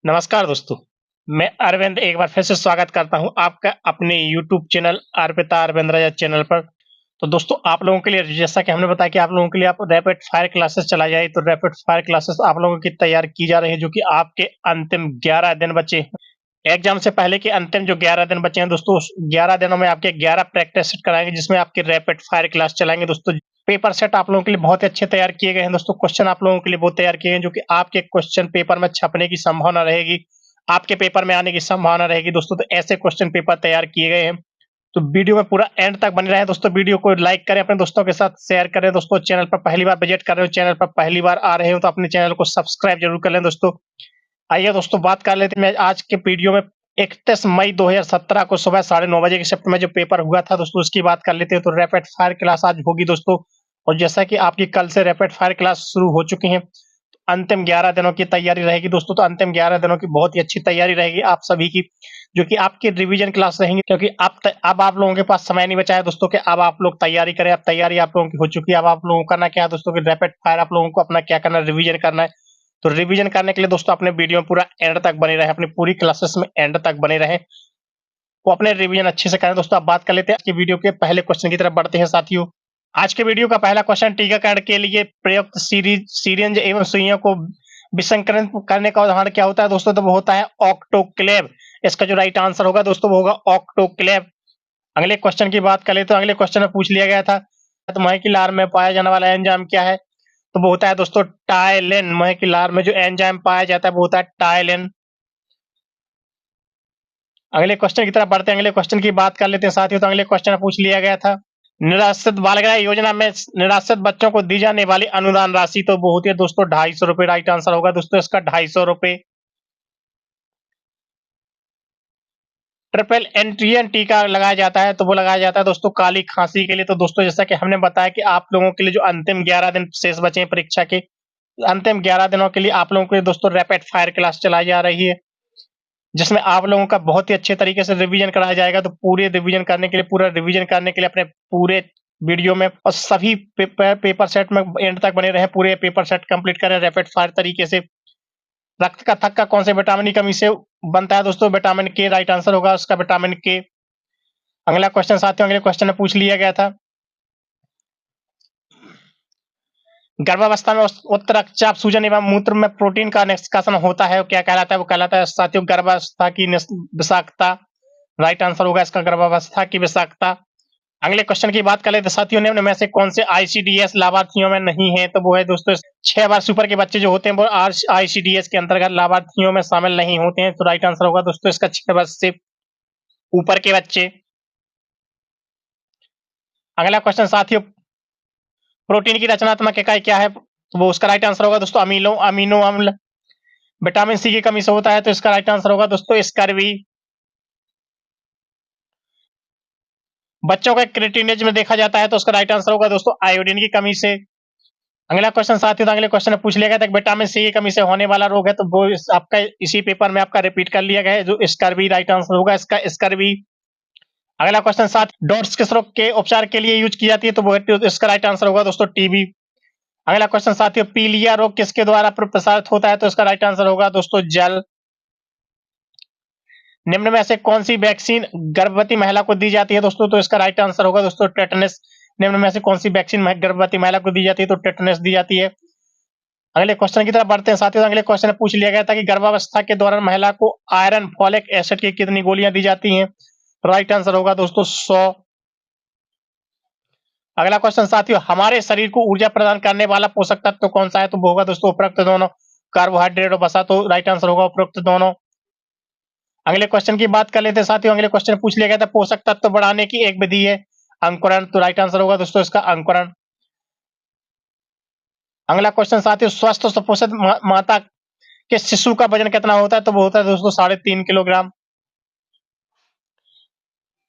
नमस्कार दोस्तों, मैं अरविंद एक बार फिर से स्वागत करता हूं आपका अपने यूट्यूब चैनल अर्पिता अरविंद रजत चैनल पर। तो दोस्तों आप लोगों के लिए जैसा कि हमने बताया कि आप लोगों के लिए आप रैपिड फायर क्लासेस चला जाए तो रैपिड फायर क्लासेस आप लोगों की तैयार की जा रही है जो कि आपके अंतिम 11 दिन बचे हैं। एग्जाम से पहले के अंतिम जो 11 दिन बचे हैं दोस्तों, उस 11 दिनों में आपके 11 प्रैक्टिस सेट कराएंगे जिसमें आपके रैपिड फायर क्लास चलाएंगे दोस्तों। पेपर सेट आप लोगों के लिए बहुत ही अच्छे तैयार किए गए हैं दोस्तों। क्वेश्चन आप लोगों के लिए बहुत तैयार किए हैं जो कि आपके क्वेश्चन पेपर में छपने की संभावना रहेगी, आपके पेपर में आने की संभावना रहेगी दोस्तों। तो ऐसे क्वेश्चन पेपर तैयार किए गए हैं, तो वीडियो में पूरा एंड तक बने रहे दोस्तों। वीडियो को लाइक करें, अपने दोस्तों के साथ शेयर करें दोस्तों। चैनल पर पहली बार विजिट कर रहे हो, चैनल पर पहली बार आ रहे हो तो अपने चैनल को सब्सक्राइब जरूर कर लें दोस्तों। आइए दोस्तों बात कर लेते हैं आज के वीडियो में 31 मई 2017 को सुबह 9:30 बजे के शिफ्ट में जो पेपर हुआ था दोस्तों उसकी बात कर लेते हैं। तो रैपिड फायर क्लास आज होगी दोस्तों, और जैसा कि आपकी कल से रैपिड फायर क्लास शुरू हो चुकी है, अंतिम 11 दिनों की तैयारी रहेगी दोस्तों। तो अंतिम 11 दिनों की बहुत ही अच्छी तैयारी रहेगी आप सभी की, जो कि आपकी रिवीजन क्लास रहेंगी, क्योंकि अब आप लोगों के पास समय नहीं बचा है दोस्तों कि अब आप लोग तैयारी करें। अब तैयारी आप लोगों की हो चुकी है। अब आप लोगों को करना क्या है दोस्तों कि रैपिड फायर आप लोगों को अपना क्या करना है, रिवीजन करना है। तो रिवीजन करने के लिए दोस्तों अपने वीडियो में पूरा एंड तक बने रहे, अपनी पूरी क्लासेस में एंड तक बने रहे, वो अपने रिवीजन अच्छे से करें दोस्तों। अब बात कर लेते हैं आज की वीडियो के पहले क्वेश्चन की तरफ बढ़ते हैं साथियों। आज के वीडियो का पहला क्वेश्चन, टीकाकरण के लिए प्रयुक्त सिरिंज एवं सुइयों को विसंकरण करने का उदाहरण क्या होता है दोस्तों? तो वो होता है ऑक्टोक्लेव। इसका जो राइट आंसर होगा दोस्तों वो होगा ऑक्टोक्लेव। अगले क्वेश्चन की बात करें तो अगले क्वेश्चन में पूछ लिया गया था तो महे की लार में पाया जाने वाला एंजाइम क्या है? तो वो होता है दोस्तों टाइलिन। महे की लार में जो एंजाइम पाया जाता है वो होता है टाइलिन। अगले क्वेश्चन की तरफ बढ़ते हैं। अगले क्वेश्चन की बात कर लेते हैं साथियों। तो अगले क्वेश्चन में पूछ लिया गया था, निराश्रित बाल गृह योजना में निराश्रित बच्चों को दी जाने वाली अनुदान राशि तो वो होती है दोस्तों 250 रुपए। राइट आंसर होगा दोस्तों इसका 250 रुपए। ट्रिपल एंट्रियन टीका लगाया जाता है तो वो लगाया जाता है दोस्तों काली खांसी के लिए। तो दोस्तों जैसा कि हमने बताया कि आप लोगों के लिए जो अंतिम 11 दिन शेष बचे हैं परीक्षा के, अंतिम 11 दिनों के लिए आप लोगों के लिए दोस्तों रैपिड फायर क्लास चलाई जा रही है, जिसमें आप लोगों का बहुत ही अच्छे तरीके से रिवीजन कराया जाएगा। तो पूरे रिवीजन करने के लिए, पूरा रिवीजन करने के लिए अपने पूरे वीडियो में और सभी पेपर सेट में एंड तक बने रहे, पूरे पेपर सेट कंप्लीट करें रैपिड फायर तरीके से। रक्त का थक्का कौन से विटामिन की कमी से बनता है दोस्तों? विटामिन के। राइट आंसर होगा उसका विटामिन के। अगला क्वेश्चन साथियों, अगले क्वेश्चन में पूछ लिया गया था, गर्भावस्था में उत्तर रक्तचाप सूजन एवं मूत्र में प्रोटीन का निष्कासन होता है, क्या कहलाता है? वो कहलाता है साथियों गर्भावस्था की विषाक्तता। राइट आंसर होगा इसका गर्भावस्था की विषाक्तता। अगले क्वेश्चन की बात कर लेते साथियों, निम्न में से कौन से आईसीडीएस लाभार्थियों में नहीं है? तो वो है दोस्तों 6 वर्ष ऊपर के बच्चे जो होते हैं वो आईसीडीएस के अंतर्गत लाभार्थियों में शामिल नहीं होते हैं। तो राइट आंसर होगा दोस्तों इसका 6 वर्ष से ऊपर के बच्चे। अगला क्वेश्चन साथियों, प्रोटीन की रचनात्मक इकाई क्या है? तो वो उसका राइट आंसर होगा दोस्तों अमीनो अम्ल। विटामिन सी की कमी से होता है तो इसका राइट आंसर होगा दोस्तों स्कर्वी। बच्चों का क्रिएटिनिन में देखा जाता है तो उसका राइट आंसर होगा दोस्तों आयोडीन की कमी से। अगला क्वेश्चन साथियों, अगले क्वेश्चन में पूछ लिया गया था विटामिन सी की कमी से होने वाला रोग है तो वो आपका इसी पेपर में आपका रिपीट कर लिया गया है, जो स्कर्वी। राइट आंसर होगा इसका स्कर्वी। अगला क्वेश्चन साथ डॉट्स किस रोग के उपचार के लिए यूज की जाती है? तो वो इसका राइट आंसर होगा दोस्तों टीबी। अगला क्वेश्चन साथियों, पीलिया रोग किसके द्वारा प्रसारित होता है? तो इसका राइट आंसर होगा दोस्तों जल। निम्न में से कौन सी वैक्सीन गर्भवती महिला को दी जाती है दोस्तों? तो इसका राइट आंसर होगा दोस्तों टेटनस। निम्न में से कौन सी वैक्सीन गर्भवती महिला को दी जाती है? तो टेटनस दी जाती है। अगले क्वेश्चन की तरफ बढ़ते हैं साथियों। अगले क्वेश्चन में पूछ लिया गया था कि गर्भावस्था के दौरान महिला को आयरन फॉलिक एसिड की कितनी गोलियां दी जाती हैं? राइट आंसर होगा दोस्तों 100। अगला क्वेश्चन साथियों, हमारे शरीर को ऊर्जा प्रदान करने वाला पोषक तत्व तो कौन सा है? तो वो होगा दोस्तों उपरोक्त दोनों, कार्बोहाइड्रेट और वसा। तो राइट आंसर होगा उपरोक्त दोनों। अगले क्वेश्चन की बात कर लेते हैं साथियों। अगले क्वेश्चन में पूछ लिया गया था पोषक तत्व बढ़ाने की एक विधि है अंकुरण। तो राइट आंसर होगा दोस्तों इसका अंकुरण। अगला क्वेश्चन साथियों, स्वस्थ और सुपोषित माता के शिशु का वजन कितना होता है? तो वो होता है दोस्तों 3.5 किलोग्राम।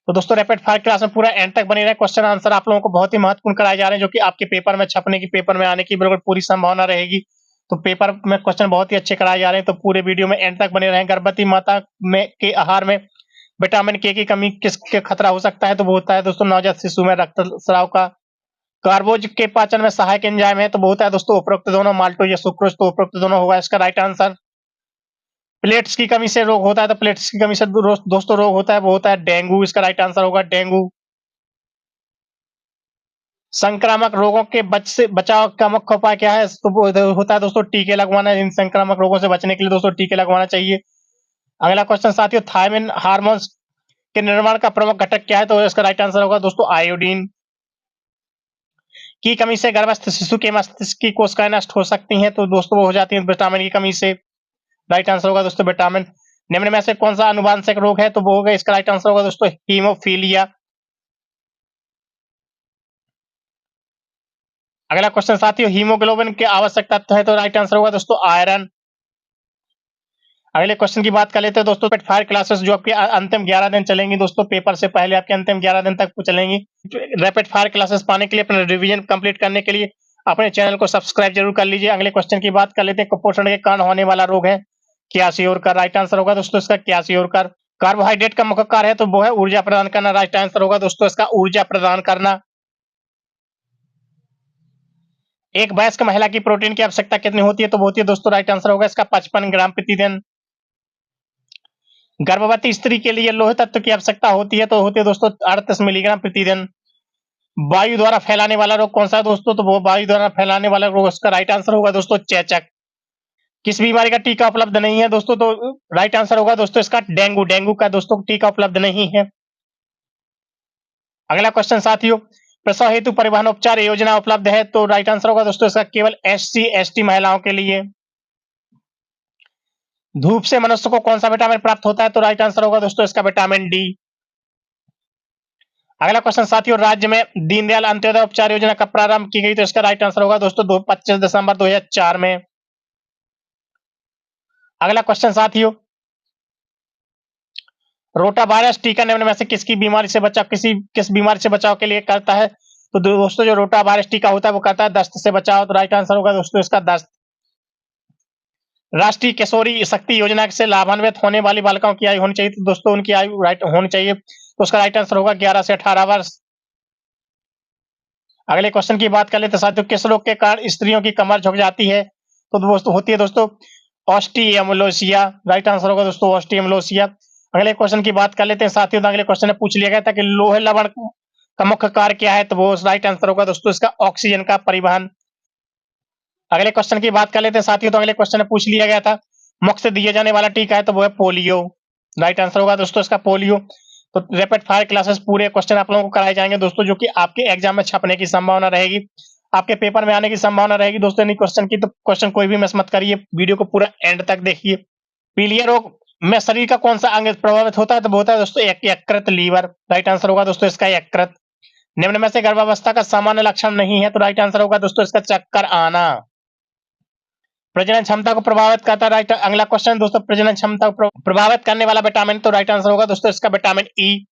तो दोस्तों रैपिड फायर क्लास में पूरा एंड तक बने रहे, क्वेश्चन आंसर आप लोगों को बहुत ही महत्वपूर्ण कराए जा रहे हैं, जो कि आपके पेपर में छपने की, पेपर में आने की बिल्कुल पूरी संभावना रहेगी। तो पेपर में क्वेश्चन बहुत ही अच्छे कराए जा रहे हैं, तो पूरे वीडियो में एंड तक बने रहें। गर्भवती माता में के आहार में विटामिन के की कमी किसके खतरा हो सकता है? तो वो होता है दोस्तों नवजात शिशु में रक्तस्राव का। कार्बोज के पाचन में सहायक एंजाइम है तो वो होता है दोस्तों उपरोक्त दोनों, माल्टोज या सुक्रोज। तो उपरोक्त दोनों होगा इसका राइट आंसर। प्लेट्स की कमी से रोग होता है, तो प्लेट्स की कमी से दोस्तों रोग होता है, वो होता है डेंगू। इसका राइट आंसर होगा डेंगू। संक्रामक रोगों के बचाव का मुख्य उपाय क्या है? तो वो होता है दोस्तों टीके लगवाना। इन संक्रामक रोगों से बचने के लिए दोस्तों टीके लगवाना चाहिए। अगला क्वेश्चन साथियों, थायमिन हार्मोन्स के निर्माण का प्रमुख घटक क्या है? तो इसका राइट आंसर होगा दोस्तों आयोडीन। की कमी से गर्भस्थ शिशु के मस्तिष्क की कोशिकाएं नष्ट हो सकती हैं, तो दोस्तों वो हो जाती है विटामिन की कमी से। राइट आंसर होगा दोस्तों विटामिन। निम्न में से कौन सा अनुवांशिक रोग है? तो वो होगा, इसका राइट आंसर होगा दोस्तों हीमोफीलिया। अगला क्वेश्चन साथियों, हीमोग्लोबिन के आवश्यक तत्व है? तो राइट आंसर होगा दोस्तों आयरन। अगले क्वेश्चन की बात कर लेते हैं दोस्तों, रैपिड फायर क्लासेस जो आपके अंतिम 11 दिन चलेंगी दोस्तों, पेपर से पहले आपके अंतिम 11 दिन तक चलेंगी। रैपिड फायर क्लासेस पाने के लिए, अपना रिवीजन कंप्लीट करने के लिए अपने चैनल को सब्सक्राइब जरूर कर लीजिए। अगले क्वेश्चन की बात कर लेते हैं, कुपोषण के कारण होने वाला रोग है क्वाशियोर का। राइट आंसर होगा दोस्तों इसका क्वाशियोर का। कार्बोहाइड्रेट का मुख्य कार्य है? तो वो है ऊर्जा प्रदान करना। राइट आंसर होगा दोस्तों इसका ऊर्जा प्रदान करना। एक वयस्क महिला की प्रोटीन की आवश्यकता कितनी होती है? तो वो होती है दोस्तों, राइट आंसर होगा इसका 55 ग्राम प्रतिदिन। गर्भवती स्त्री के लिए लोह तत्व की आवश्यकता होती है? तो होती है दोस्तों 38 मिलीग्राम प्रतिदिन। वायु द्वारा फैलाने वाला रोग कौन सा है दोस्तों? तो वो वायु द्वारा फैलाने वाला रोग, उसका राइट आंसर होगा दोस्तों चेचक। किस बीमारी का टीका उपलब्ध नहीं है दोस्तों? तो राइट आंसर होगा दोस्तों इसका डेंगू। डेंगू का दोस्तों टीका उपलब्ध नहीं है। अगला क्वेश्चन साथियों, प्रसव हेतु परिवहन उपचार योजना उपलब्ध है? तो राइट आंसर होगा दोस्तों इसका केवल SC ST महिलाओं के लिए। धूप से मनुष्य को कौन सा विटामिन प्राप्त होता है? तो राइट आंसर होगा दोस्तों इसका विटामिन डी। अगला क्वेश्चन साथियों, राज्य में दीनदयाल अंत्योदय उपचार योजना कब प्रारंभ की गई? तो इसका राइट आंसर होगा दोस्तों 25 दिसंबर 2004 में। अगला क्वेश्चन साथियों, रोटा वायरस टीका निम्न में से किसकी बीमारी से बचाव किस बीमारी से बचाव के लिए करता है? तो दोस्तों जो रोटा वायरस टीका होता है वो करता है दस्त से बचाव। तो राइट आंसर होगा दोस्तों इसका दस्त। राष्ट्रीय किशोरी शक्ति योजना से लाभान्वित होने वाली बालिकाओं की आयु होनी चाहिए? तो दोस्तों उनकी आयु राइट होनी चाहिए, तो उसका राइट आंसर होगा 11 से 18 वर्ष। अगले क्वेश्चन की बात कर लेते साथियों, किस रोग के कारण स्त्रियों की कमर झुक जाती है? तो दोस्तों होती है दोस्तों ऑस्टियोमलेशिया। राइट आंसर होगा दोस्तों ऑस्टियोमलेशिया। अगले क्वेश्चन की बात कर लेते हैं साथियों, अगले क्वेश्चन में पूछ लिया गया था कि लोहे लवण का मुख्य कार्य क्या है? तो वो राइट आंसर होगा दोस्तों इसका ऑक्सीजन का परिवहन। अगले क्वेश्चन की बात कर लेते हैं साथियों, तो अगले क्वेश्चन में पूछ लिया गया था मुख से दिया जाने वाला टीका है? तो वो है पोलियो। राइट आंसर होगा दोस्तों इसका पोलियो। तो रैपिड फायर क्लासेस पूरे क्वेश्चन आप लोगों को कराए जाएंगे दोस्तों, जो कि आपके एग्जाम में छपने की संभावना रहेगी, आपके पेपर में आने की संभावना रहेगी दोस्तों। यानी क्वेश्चन की तो क्वेश्चन कोई भी मिस मत करिए, वीडियो को पूरा एंड तक देखिए। पीलिया रोग में शरीर का कौन सा अंग प्रभावित होता है? तो वो होता है दोस्तों यकृत, लीवर। राइट आंसर होगा दोस्तों इसका यकृत। निम्न में से गर्भावस्था का सामान्य लक्षण नहीं है? तो राइट आंसर होगा दोस्तों इसका चक्कर आना। प्रजनन क्षमता को प्रभावित करता है? राइट। अगला क्वेश्चन दोस्तों, प्रजनन क्षमता को प्रभावित करने वाला विटामिन? तो राइट आंसर होगा दोस्तों इसका विटामिन ई।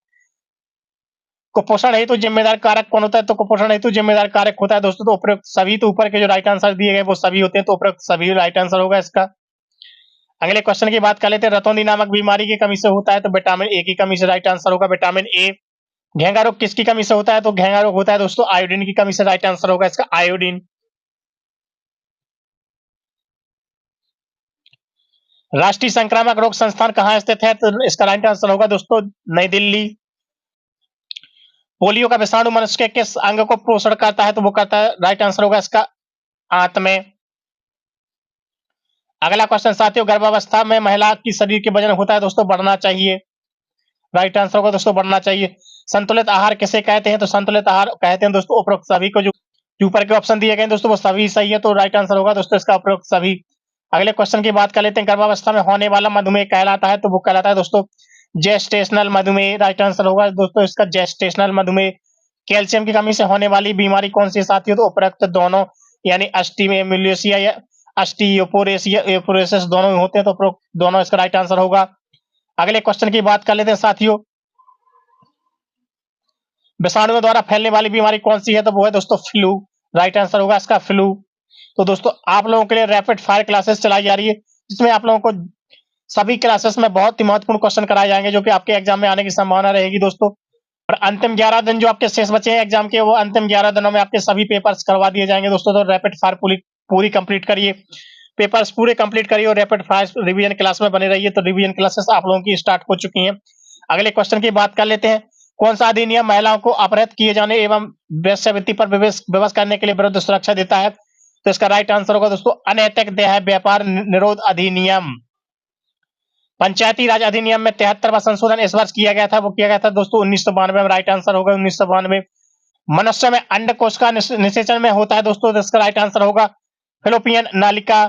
कुपोषण हेतु जिम्मेदार कारक कौन होता है? तो कुपोषण हेतु जिम्मेदार कारक होता है दोस्तों, तो उपरोक्त सभी, तो ऊपर के जो राइट आंसर दिए गए वो सभी होते हैं, तो उपरोक्त सभी राइट आंसर होगा इसका। अगले क्वेश्चन की बात कर लेते हैं, रतौंधी नामक बीमारी की कमी से होता है? तो विटामिन ए की कमी से। राइट आंसर होगा विटामिन ए। घेंगा रोग किसकी कमी से होता है? तो घेंगा रोग होता है दोस्तों आयोडीन की कमी से। राइट आंसर होगा इसका आयोडीन। राष्ट्रीय संक्रामक रोग संस्थान कहाँ स्थित है? तो इसका राइट आंसर होगा दोस्तों नई दिल्ली। पोलियो का विषाणु मनुष्य के किस अंग को पोषण करता है? तो वो करता है, राइट आंसर होगा इसका आंत में। अगला क्वेश्चन साथियों, गर्भावस्था में महिला की शरीर के वजन होता है दोस्तों बढ़ना चाहिए? राइट आंसर होगा दोस्तों बढ़ना चाहिए। संतुलित आहार किसे कहते हैं? तो संतुलित आहार कहते हैं दोस्तों उपरोक्त सभी को। जो ऊपर के ऑप्शन दिए गए दोस्तों वो सभी सही है, तो राइट आंसर होगा दोस्तों इसका उपरोक्त सभी। अगले क्वेश्चन की बात कर लेते हैं, गर्भावस्था में होने वाला मधुमेह कहलाता है? तो वो कहलाता है दोस्तों जेस्टेशनल मधुमेह। राइट आंसर होगा दोस्तों इसका जेस्टेशनल मधुमेह। कैल्शियम की कमी से होने वाली बीमारी कौन सी साथियों? तो उपरोक्त दोनों, यानी अस्टियोमेलेशिया या अस्टियोपोरेसिस दोनों होते हैं, तो उपरोक्त दोनों इसका राइट आंसर होगा। अगले क्वेश्चन की बात कर लेते हैं साथियों, विषाणुओं द्वारा फैलने वाली बीमारी कौन सी है? तो वो है दोस्तों फ्लू। राइट आंसर होगा इसका फ्लू। तो दोस्तों आप लोगों के लिए रैपिड फायर क्लासेस चलाई जा रही है, जिसमें आप लोगों को सभी क्लासेस में बहुत ही महत्वपूर्ण क्वेश्चन कराए जाएंगे, जो कि आपके एग्जाम में आने की संभावना रहेगी दोस्तों। और अंतिम 11 दिन जो आपके शेष बचे हैं एग्जाम के, वो अंतिम 11 दिनों में आपके सभी पेपर्स करवा दिए जाएंगे दोस्तों। तो रैपिड फायर पूरी कंप्लीट करिए, पेपर्स पूरे कंप्लीट करिए और रैपिड फायर रिवीजन क्लास में बने रहिए। तो रिवीजन क्लासेस आप लोगों की स्टार्ट हो चुकी हैं। अगले क्वेश्चन की बात कर लेते हैं। कौन सा अधिनियम महिलाओं को अपहृत किए जाने एवं वेश्यावृत्ति पर विवश करने के लिए विरुद्ध सुरक्षा देता है? तो इसका राइट आंसर होगा दोस्तों अनैतिक देह व्यापार निरोध अधिनियम। पंचायती राज अधिनियम में 73वां संशोधन इस वर्ष किया गया था। वो किया गया था दोस्तों 1992 में। राइट आंसर होगा 1992। मनुष्य में अंडकोश का निषेचन में होता है दोस्तों, तो इसका राइट आंसर होगा फेलोपियन नालिका।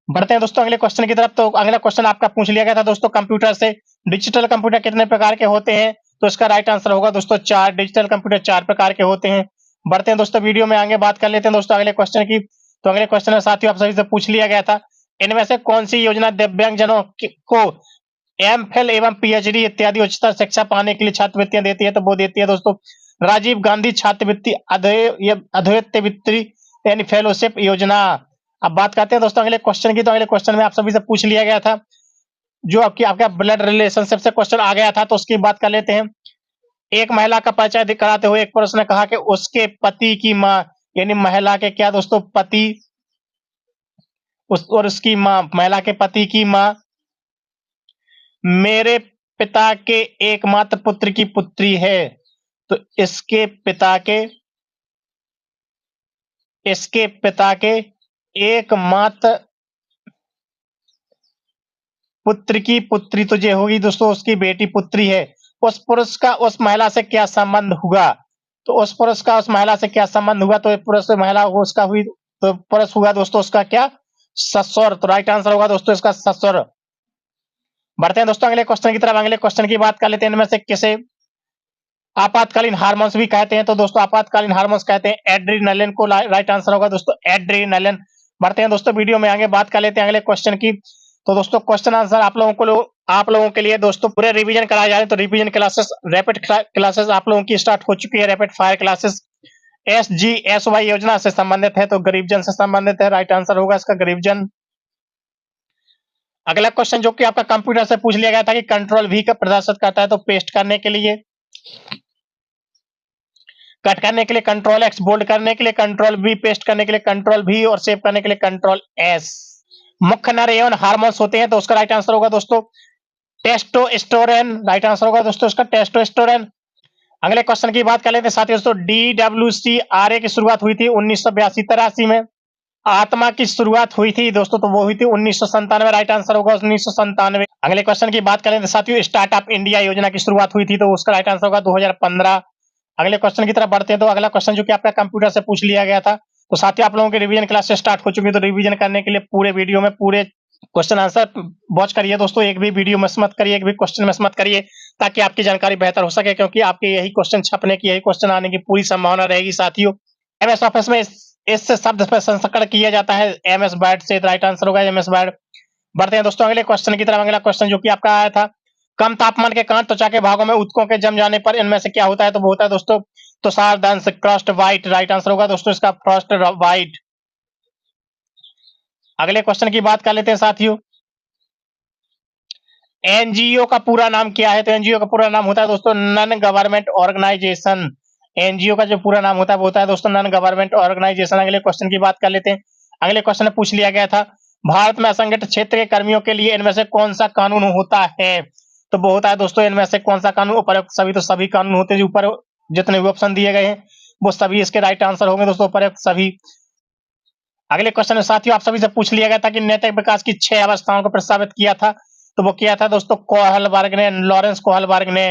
बढ़ते हैं दोस्तों अगले क्वेश्चन की तरफ। तो अगला क्वेश्चन आपका पूछ लिया गया था दोस्तों कंप्यूटर से, डिजिटल कंप्यूटर कितने प्रकार के होते हैं? तो इसका राइट आंसर होगा दोस्तों 4। डिजिटल कंप्यूटर 4 प्रकार के होते हैं। बढ़ते हैं दोस्तों वीडियो में आगे बात कर लेते हैं दोस्तों अगले क्वेश्चन की। तो अगले क्वेश्चन में साथियों आप सभी से पूछ लिया गया था, इनमें से कौन सी योजना दिव्यांगजनों को एमफिल एवं पीएचडी इत्यादि उच्चतर शिक्षा पाने के लिए छात्रवृत्तियां देती है? तो वो देती है दोस्तों राजीव गांधी छात्रवृत्ति अद्वैतवृत्ति यानी फेलोशिप योजना। अब बात करते हैं दोस्तों अगले क्वेश्चन की। तो अगले क्वेश्चन में आप सभी से पूछ लिया गया था, जो आपका ब्लड रिलेशनशिप से क्वेश्चन आ गया था, तो उसकी बात कर लेते हैं। एक महिला का परिचय कराते हुए एक पुरुष ने कहा कि उसके पति की मां, यानी महिला के क्या दोस्तों पति, और उसकी मां, महिला के पति की मां मेरे पिता के एकमात्र पुत्र की पुत्री है। तो इसके पिता के एकमात्र पुत्र की पुत्री तो ये होगी दोस्तों उसकी बेटी पुत्री है। उस पुरुष का उस महिला से क्या संबंध हुआ? तो उस पुरुष का उस महिला से क्या संबंध हुआ? तो पुरुष से महिला उसका हुई, तो पुरुष हुआ दोस्तों उसका क्या, ससुर। तो राइट आंसर होगा दोस्तों इसका ससुर। बढ़ते हैं दोस्तों अगले क्वेश्चन की तरफ। अगले क्वेश्चन की बात कर लेते हैं, इनमें से किसे आपातकालीन हार्मोन्स भी कहते हैं? तो दोस्तों आपातकालीन हार्मोन्स कहते हैं एड्रीनलिन को। राइट आंसर होगा दोस्तों एड्रीनलिन। बढ़ते हैं दोस्तों वीडियो में आगे बात कर लेते हैं अगले क्वेश्चन की। तो दोस्तों क्वेश्चन आंसर आप लोगों के लिए दोस्तों पूरे रिवीजन कराए जा रहे हैं। तो रिवीजन क्लासेस, रैपिड क्लासेस आप लोगों की स्टार्ट हो चुकी है। रैपिड फायर क्लासेस SGSY योजना से संबंधित है, तो गरीब जन से संबंधित है। राइट आंसर होगा इसका गरीब जन। अगला क्वेश्चन जो कि आपका कंप्यूटर से पूछ लिया गया था कि कंट्रोल V का प्रदर्शित करता है? तो पेस्ट करने के लिए, कट करने के लिए कंट्रोल X, बोल्ड करने के लिए कंट्रोल V, पेस्ट करने के लिए कंट्रोल V और सेव करने के लिए कंट्रोल S। मुख्य नर यौन हार्मोन्स होते हैं, तो उसका राइट आंसर होगा दोस्तों टेस्टोस्टेरोन। राइट आंसर होगा दोस्तों इसका टेस्टोस्टेरोन। अगले क्वेश्चन की बात कर लेते हैं साथियों दोस्तों। DWCRA की शुरुआत हुई थी 1982-83 में। आत्मा की शुरुआत हुई थी दोस्तों, तो वो हुई थी 1997। राइट आंसर होगा 1997। अगले क्वेश्चन की बात करें तो साथियों स्टार्टअप इंडिया योजना की शुरुआत हुई थी, तो उसका राइट आंसर होगा 2015। अगले क्वेश्चन की तरफ बढ़ते हैं। तो अगला क्वेश्चन जो कि आपका कंप्यूटर से पूछ लिया गया था, तो साथियों आप लोगों की रिवीजन क्लास से स्टार्ट हो चुकी है। तो रिवीजन करने के लिए पूरे वीडियो में पूरे क्वेश्चन आंसर वॉच करिए दोस्तों, एक भी वीडियो मिस मत करिए, एक भी क्वेश्चन मिस मत करिए, ताकि आपकी जानकारी बेहतर हो सके, क्योंकि आपके यही क्वेश्चन छपने की, यही क्वेश्चन आने की पूरी संभावना रहेगी साथियों। MS ऑफिस में इस शब्द पर संस्करण किया जाता है MS वर्ड से। राइट आंसर होगा MS वर्ड। बढ़ते हैं दोस्तों अगले क्वेश्चन की तरफ। अगला क्वेश्चन जो कि आपका आया था, कम तापमान के कारण त्वचा के भागों में ऊतकों के जम जाने पर इनमें से क्या होता है? तो वो होता है दोस्तों तुषार दंश, फ्रॉस्ट वाइट। राइट आंसर होगा दोस्तों इसका फ्रॉस्ट वाइट। अगले क्वेश्चन की बात कर लेते हैं साथियों, NGO का पूरा नाम क्या है? तो NGO का पूरा नाम होता है दोस्तों नॉन गवर्नमेंट ऑर्गेनाइजेशन। NGO का जो पूरा नाम होता है वो होता है दोस्तों नॉन गवर्नमेंट ऑर्गेनाइजेशन। अगले क्वेश्चन की बात कर लेते हैं। अगले क्वेश्चन में पूछ लिया गया था, भारत में असंगठित क्षेत्र के कर्मियों के लिए इनमें से कौन सा कानून होता है? तो वो होता है दोस्तों इनमें से कौन सा कानून, उपरोक्त सभी। तो सभी कानून होते हैं, ऊपर जितने भी ऑप्शन दिए गए हैं वो सभी इसके राइट आंसर होंगे दोस्तों, उपरोक्त सभी। अगले क्वेश्चन में साथियों आप सभी से पूछ लिया गया था कि नैतिक विकास की 6 अवस्थाओं को प्रस्तावित किया था, तो वो किया था दोस्तों कोहलबर्ग ने, लॉरेंस कोहलबर्ग ने।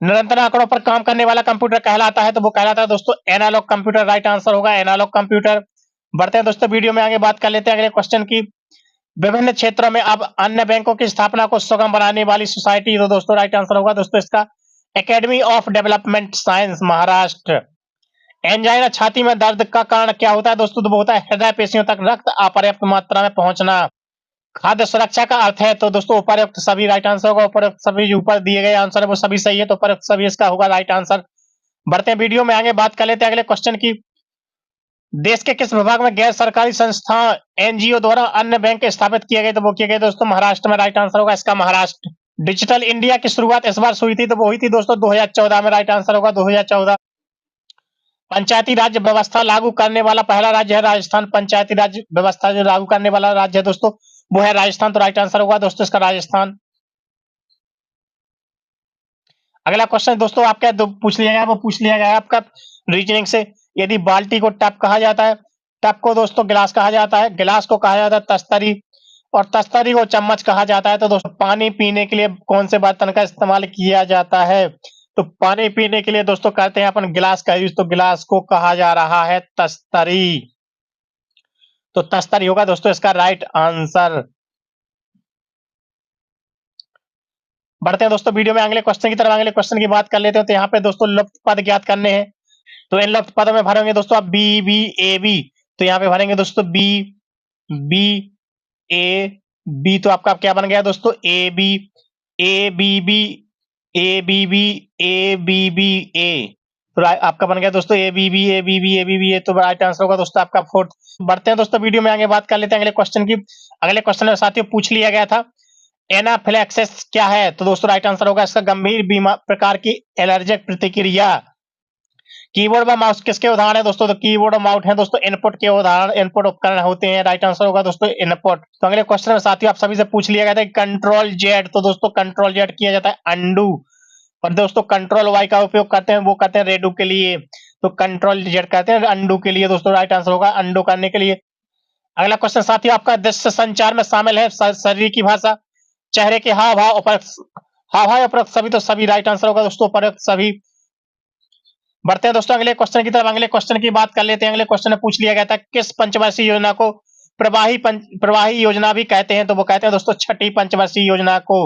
निरंतर आंकड़ों पर काम करने वाला कंप्यूटर कहलाता है, तो वो कहलाता है दोस्तों एनालॉग कंप्यूटर। राइट आंसर होगा एनालॉग कंप्यूटर। बढ़ते हैं दोस्तों वीडियो में आगे बात कर लेते हैं अगले क्वेश्चन की। विभिन्न क्षेत्रों में अब अन्य बैंकों की स्थापना को सुगम बनाने वाली सोसाइटी, तो दोस्तों राइट आंसर होगा दोस्तों इसका academy of development science, Maharashtra. Angina छाती में दर्द का कारण क्या होता है दोस्तों? तो वो होता है हृदय पेशियों तक रक्त अपर्याप्त मात्रा में पहुंचना। खाद्य सुरक्षा का अर्थ है, तो दोस्तों उपरोक्त सभी राइट आंसर होगा। उपरोक्त सभी जो ऊपर दिए गए आंसर है वो सभी सही है, तो उपरोक्त सभी इसका होगा राइट आंसर। बढ़ते हैं वीडियो में आगे बात कर लेते हैं अगले क्वेश्चन की। देश के किस विभाग में गैर सरकारी संस्था NGO द्वारा अन्य बैंक स्थापित किए गए? तो वो किए गए दोस्तों महाराष्ट्र में। राइट आंसर होगा इसका महाराष्ट्र। डिजिटल इंडिया की शुरुआत इस बार हुई थी, तो वो हुई थी दोस्तों 2014 में। राइट आंसर होगा 2014। पंचायती राज व्यवस्था लागू करने वाला पहला राज्य है राजस्थान। पंचायती राज व्यवस्था जो लागू करने वाला राज्य है दोस्तों, वो है राजस्थान। तो राइट आंसर होगा दोस्तों इसका राजस्थान। अगला क्वेश्चन दोस्तों आपका पूछ लिया गया, वो पूछ लिया गया है आपका रीजनिंग से। यदि बाल्टी को टब कहा जाता है, टब को दोस्तों गिलास कहा जाता है, गिलास को कहा जाता है तस्तरी, और तस्तरी को चम्मच कहा जाता है, तो दोस्तों पानी पीने के लिए कौन से बर्तन का इस्तेमाल किया जाता है? तो पानी पीने के लिए दोस्तों कहते हैं अपन गिलास का यूज, तो गिलास को कहा जा रहा है तस्तरी। तो तस्तरी होगा दोस्तों इसका राइट आंसर। बढ़ते हैं दोस्तों वीडियो में अगले क्वेश्चन की तरफ। अगले क्वेश्चन की बात कर लेते हैं। तो यहाँ पे दोस्तों लुप्त पद ज्ञात करने हैं। तो इन लुप्त पदों में भरेंगे दोस्तों आप बी बी ए बी। तो यहाँ पे भरेंगे दोस्तों बी बी ए बी। तो आपका क्या बन गया दोस्तों? A B A B B A B B A B B A. तो आपका बन गया दोस्तों A B B A B B A B B A. तो राइट आंसर होगा दोस्तों आपका फोर्थ। बढ़ते हैं दोस्तों वीडियो में आगे बात कर लेते हैं अगले क्वेश्चन की। अगले क्वेश्चन में साथियों पूछ लिया गया था एनाफिलैक्सिस क्या है? तो दोस्तों राइट आंसर होगा इसका गंभीर बीमार प्रकार की एलर्जिक प्रतिक्रिया। कीबोर्ड व माउस किसके उदाहरण है दोस्तों? तो कीबोर्ड और माउस है दोस्तों इनपुट के उदाहरण, इनपुट उपकरण होते हैं। राइट आंसर होगा दोस्तों इनपुट। तो अगले क्वेश्चन में साथियों आप सभी से पूछ लिया गया था कंट्रोल जेड। तो दोस्तों कंट्रोल जेड किया जाता है अंडू, और दोस्तों कंट्रोल वाई का उपयोग करते हैं, वो करते हैं रेडू के लिए। तो कंट्रोल जेड करते हैं अंडू के लिए। दोस्तों राइट आंसर होगा अंडू करने के लिए। अगला क्वेश्चन साथियों आपका दृश्य संचार में शामिल है शरीर की भाषा, चेहरे के हाव भाव, हाव भाव उपरोक्त सभी। तो सभी राइट आंसर होगा दोस्तों उपरोक्त सभी। बढ़ते हैं दोस्तों अगले क्वेश्चन की तरफ। अगले क्वेश्चन की बात कर लेते हैं। अगले क्वेश्चन में पूछ लिया गया था किस पंचवर्षीय योजना को प्रवाही योजना भी कहते हैं? तो वो कहते हैं दोस्तों छठी पंचवर्षीय योजना को।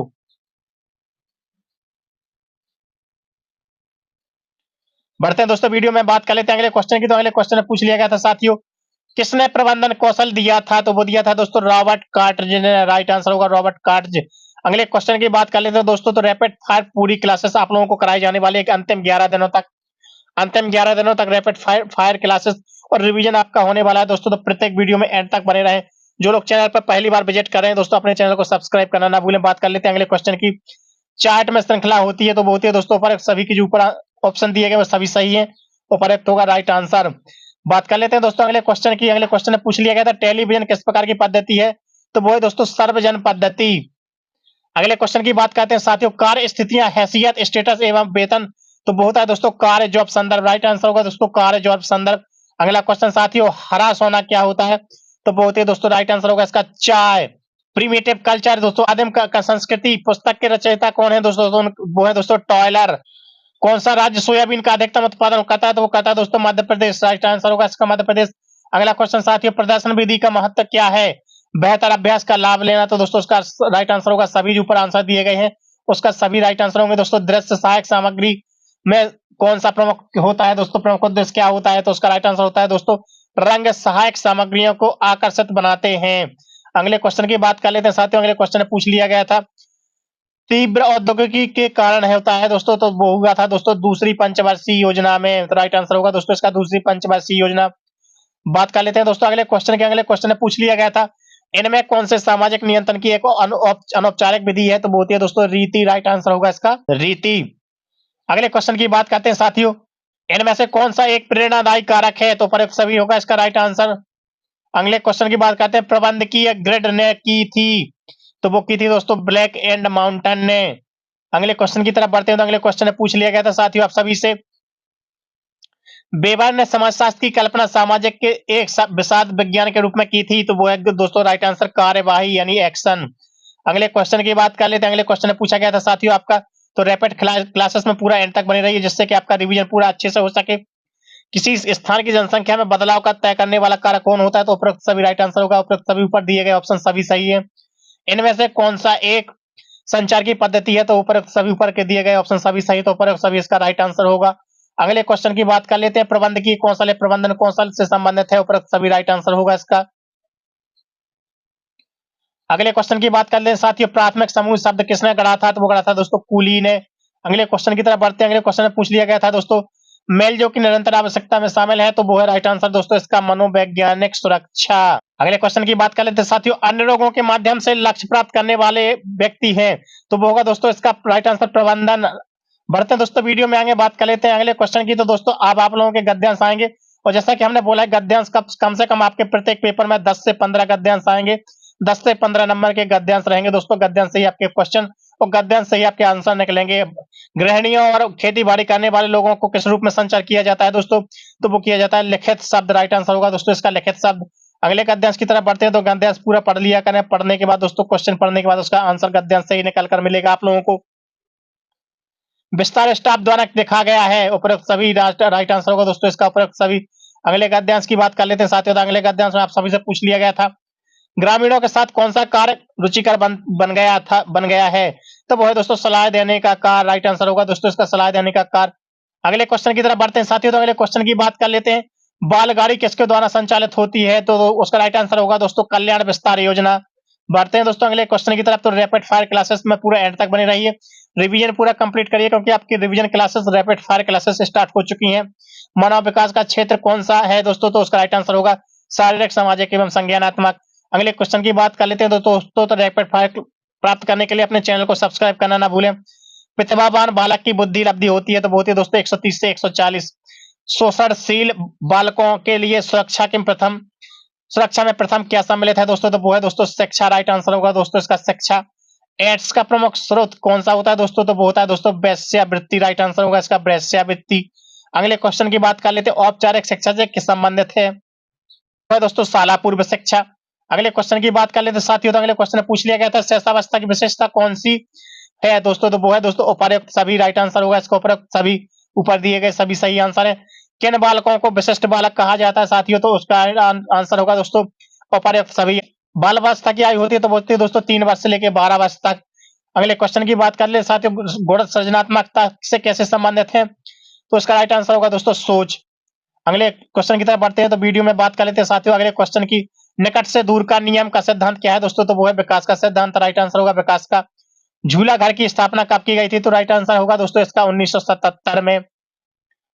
बढ़ते हैं दोस्तों वीडियो में बात कर लेते हैं अगले क्वेश्चन की। तो अगले क्वेश्चन में पूछ लिया गया था साथियों किसने प्रबंधन कौशल दिया था? तो वो दिया था दोस्तों रॉबर्ट कार्टज ने। राइट आंसर होगा रॉबर्ट कार्टज। अगले क्वेश्चन की बात कर लेते हैं दोस्तों। तो रैपिड फायर पूरी क्लासेस आप लोगों को कराई जाने वाली है अंतिम 11 दिनों तक रैपिड फायर क्लासेस और रिवीजन आपका होने वाला है दोस्तों। तो प्रत्येक वीडियो में एंड तक बने रहे। जो लोग चैनल पर पहली बार विजिट कर रहे हैं दोस्तों अपने चैनल को सब्सक्राइब करना ना भूलें। बात कर लेते हैं अगले क्वेश्चन की। चार्ट में श्रृंखला होती है, तो वो होती है दोस्तों ऊपर सभी के जो ऊपर ऑप्शन दिए गए वो सभी सही है, ऊपर एक होगा राइट आंसर। बात कर लेते हैं दोस्तों अगले क्वेश्चन की। अगले क्वेश्चन में पूछ लिया गया था टेलीविजन किस प्रकार की पद्धति है? तो वो है दोस्तों सर्वजन पद्धति। अगले क्वेश्चन की बात करते हैं साथियों कार्य स्थितियां, हैसियत, स्टेटस एवं वेतन। तो वो होता है दोस्तों कार्य जॉब संदर्भ। राइट आंसर होगा दोस्तों कार्य जॉब संदर्भ। अगला क्वेश्चन साथियों हरा सोना क्या होता है? तो वो होती है दोस्तों राइट आंसर होगा इसका चाय। प्रीमेटिव कल्चर दोस्तों आदिम का संस्कृति पुस्तक के रचयिता कौन है दोस्तों? वो है दोस्तों टॉयलर। कौन सा राज्य सोयाबीन का अधिकतम उत्पादन करता है? तो वो करता है दोस्तों मध्य प्रदेश। राइट आंसर होगा इसका मध्य प्रदेश। अगला क्वेश्चन साथियों प्रदर्शन विधि का महत्व क्या है? बेहतर अभ्यास का लाभ लेना। तो दोस्तों उसका राइट आंसर होगा सभी जो ऊपर आंसर दिए गए हैं उसका सभी राइट आंसर होंगे दोस्तों। दृश्य सहायक सामग्री में कौन सा प्रमुख होता है दोस्तों? प्रमुख उद्देश्य क्या होता है? तो उसका राइट आंसर होता है दोस्तों रंग सहायक सामग्रियों को आकर्षित बनाते हैं। अगले क्वेश्चन की बात कर लेते हैं साथियों। अगले क्वेश्चन में पूछ लिया गया था तीव्र औद्योगिकी के कारण होता है दोस्तों, तो वो हुआ था दोस्तों दूसरी पंचवर्षीय योजना में। तो राइट आंसर होगा दोस्तों इसका दूसरी पंचवर्षीय योजना। बात कर लेते हैं दोस्तों अगले क्वेश्चन के। अगले क्वेश्चन में पूछ लिया गया था इनमें कौन से सामाजिक नियंत्रण की एक अनौपचारिक विधि है? तो वो होती है दोस्तों रीति। राइट आंसर होगा इसका रीति। अगले क्वेश्चन की बात करते हैं साथियों इनमें से कौन सा एक प्रेरणादायी कारक है? तो पर सभी होगा इसका राइट आंसर। अगले क्वेश्चन की बात करते हैं प्रबंधकीय ग्रिड ने की थी, तो वो की थी दोस्तों ब्लैक एंड माउंटेन ने। अगले क्वेश्चन की तरफ बढ़ते हैं। तो अगले क्वेश्चन में पूछ लिया गया था साथियों आप सभी से वेबर ने समाजशास्त्र की कल्पना सामाजिक के एक विषाद विज्ञान के रूप में की थी, तो वो है दोस्तों राइट आंसर कार्यवाही यानी एक्शन। अगले क्वेश्चन की बात कर लेते हैं। अगले क्वेश्चन में पूछा गया था साथियों आपका तो रैपिड क्लासेस में पूरा एंड तक बनी रही है जिससे कि आपका रिवीजन पूरा अच्छे से हो सके। किसी स्थान की जनसंख्या में बदलाव का तय करने वाला कारक कौन होता है? तो उपरोक्त सभी राइट आंसर होगा। उपरोक्त सभी ऊपर दिए गए ऑप्शन सभी सही है। इनमें से कौन सा एक संचार की पद्धति है? तो ऊपर सभी ऊपर के दिए गए ऑप्शन सभी सही, तो ऊपर सभी इसका राइट आंसर होगा। अगले क्वेश्चन की बात कर लेते हैं प्रबंधकीय कौशल है प्रबंधन कौशल से संबंधित है, ऊपर सभी राइट आंसर होगा इसका। अगले क्वेश्चन की बात कर लेते हैं साथियों प्राथमिक समूह शब्द किसने गढ़ा था? तो वो गढ़ा था दोस्तों कूली ने। अगले क्वेश्चन की तरफ बढ़ते हैं। अगले क्वेश्चन में पूछ लिया गया था दोस्तों मेल जो कि निरंतर आवश्यकता में शामिल है, तो वो है राइट आंसर दोस्तों इसका मनोवैज्ञानिक सुरक्षा। अगले क्वेश्चन की बात कर लेते हैं साथियों अन्य रोगों के माध्यम से लक्ष्य प्राप्त करने वाले व्यक्ति हैं, तो वो होगा दोस्तों इसका राइट आंसर प्रबंधन बढ़ते हैं दोस्तों वीडियो में आगे बात कर लेते हैं अगले क्वेश्चन की। तो दोस्तों अब आप लोगों के गद्यांश आएंगे और जैसा कि हमने बोला है गद्यांश कम से कम आपके प्रत्येक पेपर में 10 से 15 गद्यांश आएंगे। 10 से 15 नंबर के गद्यांश रहेंगे दोस्तों। गद्यांश से ही आपके क्वेश्चन और गद्यांश से ही आपके आंसर निकलेंगे। गृहिणियों और खेती बाड़ी करने वाले लोगों को किस रूप में संचार किया जाता है दोस्तों? तो वो किया जाता है लिखित शब्द। राइट आंसर होगा दोस्तों इसका लिखित शब्द। अगले गद्यांश की तरफ बढ़ते हैं। तो गद्यांश पूरा पढ़ लिया करें। पढ़ने के बाद दोस्तों क्वेश्चन पढ़ने के बाद उसका आंसर गद्यांश से ही निकल कर मिलेगा आप लोगों को। विस्तार स्टाफ द्वारा देखा गया है उपरोक्त सभी राइट आंसर होगा दोस्तों इसका उपरोक्त सभी। अगले गद्यांश की बात कर लेते हैं साथियों। तो अगले गद्यांश में आप सभी से पूछ लिया गया था ग्रामीणों के साथ कौन सा कार्य रुचिकर बन गया है? तो वो है दोस्तों सलाह देने का कार्य। राइट आंसर होगा दोस्तों इसका सलाह देने का कार्य। अगले क्वेश्चन की तरफ बढ़ते हैं साथियों। तो अगले क्वेश्चन की बात कर लेते हैं बालगाड़ी किसके द्वारा संचालित होती है? तो उसका राइट आंसर होगा दोस्तों कल्याण विस्तार योजना। बढ़ते हैं दोस्तों अगले क्वेश्चन की तरफ। तो रैपिड फायर क्लासेस में पूरा एंड तक बने रहिए। रिवीजन पूरा कंप्लीट करिए क्योंकि आपकी revision classes rapid fire classes start हो चुकी हैं। मानव विकास का क्षेत्र कौन सा है दोस्तों? तो उसका राइट आंसर होगा शारीरिक सामाजिक एवं संज्ञानात्मक। अगले क्वेश्चन की बात कर लेते हैं दोस्तों। तो रैपिड फायर प्राप्त करने के लिए अपने चैनल को सब्सक्राइब करना ना भूलें। प्रतिभावान बालक की बुद्धि लब्धि होती है तो होती है दोस्तों 130 से 140। शोषणशील बालकों के लिए सुरक्षा में प्रथम क्या सम्मिलित है दोस्तों? तो वो है दोस्तों शिक्षा। राइट आंसर होगा दोस्तों इसका शिक्षा। एड्स का प्रमुख स्रोत कौन सा होता है दोस्तों? तो वो होता है दोस्तों वेश्यावृत्ति। राइट आंसर होगा इसका वेश्यावृत्ति। अगले क्वेश्चन की बात कर लेते हैं औपचारिक शिक्षा से किस संबंधित है? तो है दोस्तों शाला पूर्व शिक्षा। अगले क्वेश्चन की बात कर लेते हैं साथियों। तो अगले क्वेश्चन में पूछ लिया गया था शैशवावस्था की विशेषता कौन सी है दोस्तों? तो वो है दोस्तों उपर्युक्त सभी। राइट आंसर होगा इसका उपरोक्त सभी। ऊपर दिए गए सभी सही आंसर है। किन बालकों को विशिष्ट बालक कहा जाता है साथियों? तो उसका आंसर होगा दोस्तों उपर्युक्त सभी। बाल अवस्था की आयु होती है तो बोलते हैं दोस्तों 3 वर्ष से लेकर 12 वर्ष तक। अगले क्वेश्चन की बात कर ले साथियों गुण सृजनात्मकता से कैसे संबंधित है? तो इसका राइट आंसर होगा दोस्तों सोच। अगले क्वेश्चन की तरफ बढ़ते हैं। तो वीडियो में बात कर लेते हैं साथियों अगले क्वेश्चन की। निकट से दूर का नियम का सिद्धांत क्या है दोस्तों? तो वो है विकास का सिद्धांत। राइट आंसर होगा विकास का। झूला घर की स्थापना कब की गई थी? तो राइट आंसर होगा दोस्तों इसका 1977 में।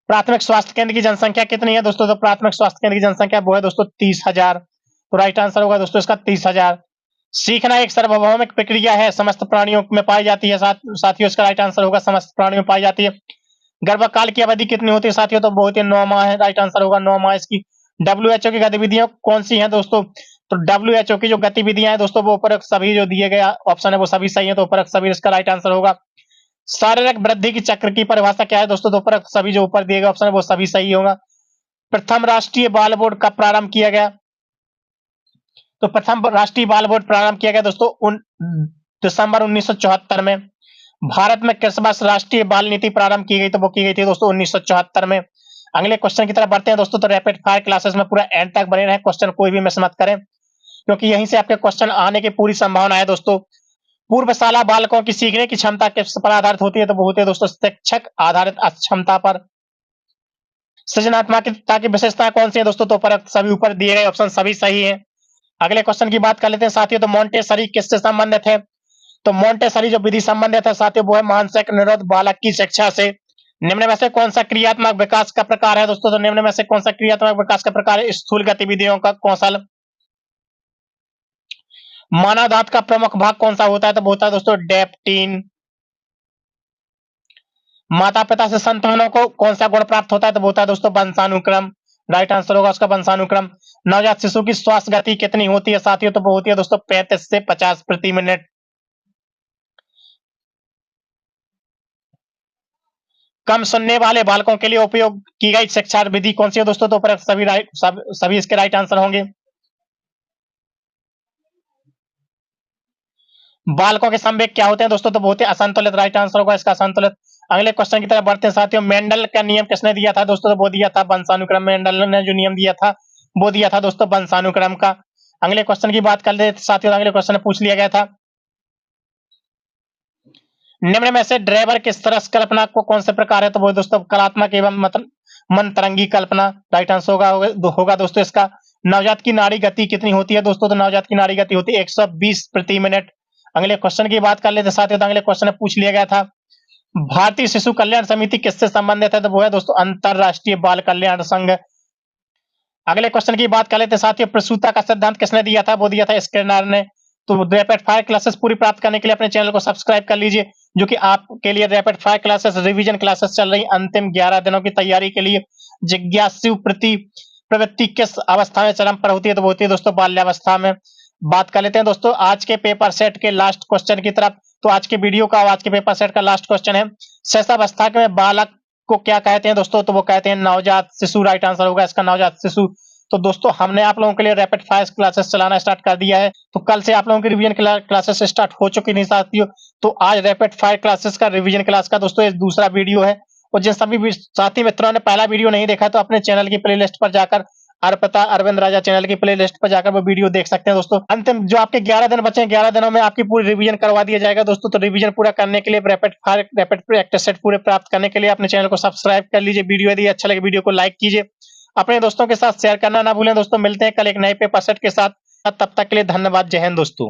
प्राथमिक स्वास्थ्य केंद्र की जनसंख्या कितनी है दोस्तों? तो प्राथमिक स्वास्थ्य केंद्र की जनसंख्या वो है दोस्तों 30,000। तो राइट आंसर होगा दोस्तों इसका 30,000। सीखना एक सार्वभौमिक प्रक्रिया है समस्त प्राणियों में पाई जाती है साथियों इसका राइट आंसर होगा समस्त प्राणियों में पाई जाती है। गर्भकाल की अवधि कितनी होती है साथियों? तो बहुत ही 9 माह है। राइट आंसर होगा 9 माह इसकी। डब्ल्यूएचओ की गतिविधियां कौन सी हैं दोस्तों? तो डब्ल्यूएचओ की जो गतिविधियां हैं दोस्तों वो ऊपर सभी जो दिए गए ऑप्शन है वो सभी सही है तो ऊपर सभी इसका राइट आंसर होगा। शारीरिक वृद्धि की चक्र की परिभाषा क्या है दोस्तों? तो ऊपर सभी जो ऊपर दिए गए ऑप्शन है वो सभी सही होगा। प्रथम राष्ट्रीय बाल बोर्ड कब प्रारंभ किया गया? तो प्रथम राष्ट्रीय बाल बोर्ड प्रारंभ किया गया दोस्तों दिसंबर 1974 में। भारत में किस वर्ष राष्ट्रीय बाल नीति प्रारंभ की गई? तो वो की गई थी दोस्तों 1974 में। अगले क्वेश्चन की तरफ बढ़ते हैं दोस्तों। तो रैपिड फायर क्लासेस में पूरा एंड तक बने रहे। क्वेश्चन कोई भी मिस मत करें क्योंकि यहीं से आपके क्वेश्चन आने की पूरी संभावना है दोस्तों। पूर्व शाला बालकों की सीखने की क्षमता किस पर आधारित होती है? तो वो होती है दोस्तों शिक्षक आधारित क्षमता पर। सृजनात्मकता की विशेषता कौन सी है दोस्तों? तो सभी ऊपर दिए गए ऑप्शन सभी सही है। अगले क्वेश्चन की बात कर लेते हैं साथियों। तो मोंटेसरी किससे संबंधित है? तो मोंटेसरी जो विधि संबंधित है साथियों वो है मानसिक निरोध बालक की शिक्षा से। निम्न में से कौन सा क्रियात्मक विकास का प्रकार है दोस्तों? तो निम्न में से कौन सा क्रियात्मक विकास का प्रकार है? स्थूल गतिविधियों का कौशल। मानव दांत का प्रमुख भाग कौन सा होता है? तो वो होता है दोस्तों डेप्टीन। माता पिता से संतानों को कौन सा गुण प्राप्त होता है? तो वो होता है दोस्तों वंशानुक्रम। राइट आंसर होगा उसका वंशानुक्रम। नवजात शिशु की श्वास गति कितनी होती है साथियों? तो वो होती है दोस्तों 35 से 50 प्रति मिनट। कम सुनने वाले बालकों के लिए उपयोग की गई शिक्षा विधि कौन सी है दोस्तों? तो सभी इसके राइट आंसर होंगे। बालकों के संवेग क्या होते हैं दोस्तों? तो बहुत ही असंतुलित। राइट आंसर होगा इसका असंतुलित। अगले क्वेश्चन की तरफ बढ़ते हैं साथियों। मेंडल का नियम किसने दिया था दोस्तों? तो वो दिया था वंशानुक्रम। मेंडल ने जो नियम दिया था वो दिया था दोस्तों वंशानुक्रम का। अगले क्वेश्चन की बात कर लेते साथियों। अगले क्वेश्चन में पूछ लिया गया था निम्न में से ड्राइवर किस तरह कल्पना को कौन से प्रकार है? तो वो दोस्तों कलात्मक एवं मंतरंगी कल्पना। राइट आंसर होगा दोस्तों इसका। नवजात की नाड़ी गति कितनी होती है दोस्तों? तो नवजात की नाड़ी गति होती है 120 प्रति मिनट। अगले क्वेश्चन की बात कर लेते साथियों। तो अगले क्वेश्चन में पूछ लिया गया था भारतीय शिशु कल्याण समिति किससे संबंधित है? तो वो है दोस्तों अंतरराष्ट्रीय बाल कल्याण संघ। अगले क्वेश्चन की बात कर लेते साथियों। प्रसूता का सिद्धांत किसने दिया था? वो दिया था स्किनर ने। तो रैपिड फायर क्लासेस पूरी प्राप्त करने के लिए अपने चैनल को सब्सक्राइब कर लीजिए। जो कि आपके लिए rapid fire classes, revision classes चल रही, अंतिम 11 दिनों की तैयारी के लिए जिज्ञासु प्रवृत्ति किस अवस्था में चरम पर होती है, तो वो होती है दोस्तों बाल्यावस्था में। बात कर लेते हैं दोस्तों आज के पेपर सेट के लास्ट क्वेश्चन की तरफ। तो आज के वीडियो का, आज के पेपर सेट का लास्ट क्वेश्चन है, शैशवावस्था में बालक को क्या कहते हैं दोस्तों, तो वो कहते हैं नवजात शिशु। राइट आंसर होगा इसका नवजात शिशु। तो दोस्तों हमने आप लोगों के लिए रैपिड फायर क्लासेस चलाना स्टार्ट कर दिया है। तो कल से आप लोगों की रिवीजन क्लासेस स्टार्ट हो चुकी नहीं साथियों। तो आज रैपिड फायर क्लासेस का रिवीजन क्लास का दोस्तों ये दूसरा वीडियो है। और जिन सभी साथी मित्रों ने पहला वीडियो नहीं देखा तो अपने चैनल की प्लेलिस्ट पर जाकर, अर्पिता अरविंद राजा चैनल की प्लेलिस्ट पर जाकर वो वीडियो देख सकते हैं दोस्तों। अंतिम जो आपके 11 दिन बचे हैं, 11 दिनों में आपकी पूरी रिवीजन करवा दिया जाएगा दोस्तों। तो रिवीजन पूरा करने के लिए, रैपिड प्रैक्टिस सेट पूरे प्राप्त करने के लिए अपने चैनल को सब्सक्राइब कर लीजिए। वीडियो यदि अच्छा लगे वीडियो को लाइक कीजिए, अपने दोस्तों के साथ शेयर करना ना भूलें दोस्तों। मिलते हैं कल एक नए पेपर सेट के साथ, तब तक के लिए धन्यवाद। जय हिंद दोस्तों।